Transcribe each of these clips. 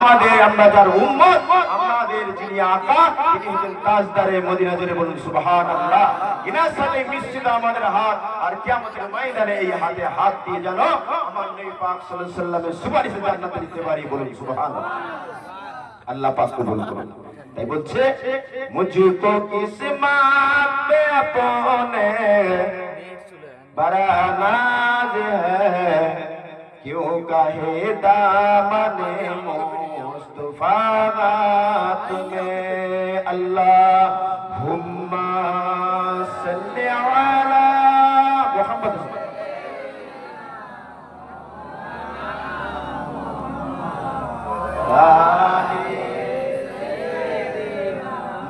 আমাদের আমরা যার উম্মত আমাদের যিনি আকা তিনি হচ্ছেন তাজদারে মদিনা। জোরে বলুন সুবহানাল্লাহ। ইনার সাথে মিশ্রিত আমাদের হাত, আর কিয়ামতের ময়দানে এই হাতে হাত দিয়ে যেন আমার নবী পাক সাল্লাল্লাহু আলাইহি ওয়াসাল্লামের সুপারিশে জান্নাতে যেতে পারি। বলুন সুবহানাল্লাহ। আল্লাহ পাক কবুল করুন। তাই বলছে মুঝকো কিসমত পে আপনে বড়া নাজ হ্যায় क्यों कहे दामने मुस्तफा तुम्हें अल्लाहुम्मा सल्ली अला मुहम्मद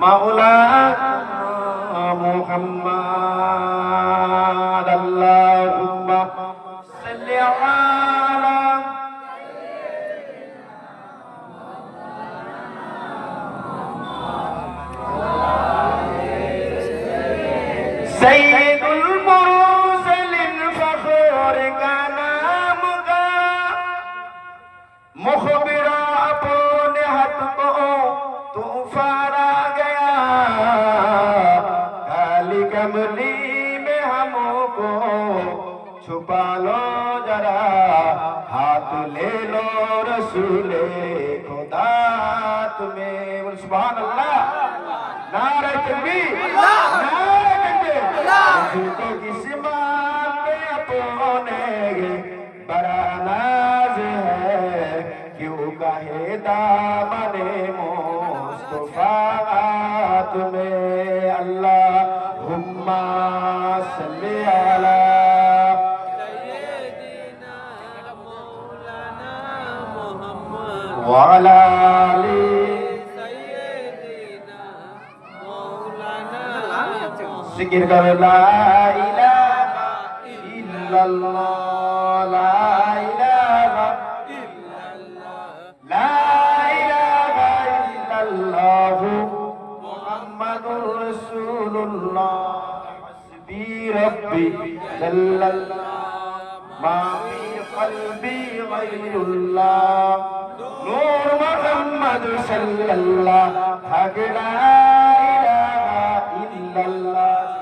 मौलाना मुहम्मद अल्लाहुम्मा सल्ली अला सैयदुल मुरसलिन फखर का नाम का मुखबिरा अपने हक को तूफान आ गया काली कमली में हमको छुपा लो जरा हाथ ले लो रसूले खुदा तुम्हें। सुभान अल्लाह। नारे तकबीर। मुझको किस्मत पे अपने बड़ा नाज है क्यों कहे दामने मुस्तफा तुम्हें अल्लाहुम्मा सल्ली अला मौलाना मुहम्मद व अला आली जिक्र कर ला इलाहा इल्लल्लाह ला इलाहा इल्लल्लाह ला इलाहा इल्लल्लाह मुहम्मदुर रसूलुल्लाह हस्बी रब्बी सल्लल्लाहु मा फी क़ल्बी गैरुल्लाह नूर मुहम्मद सल्लल्लाहु ला इलाहा इल्लल्लाह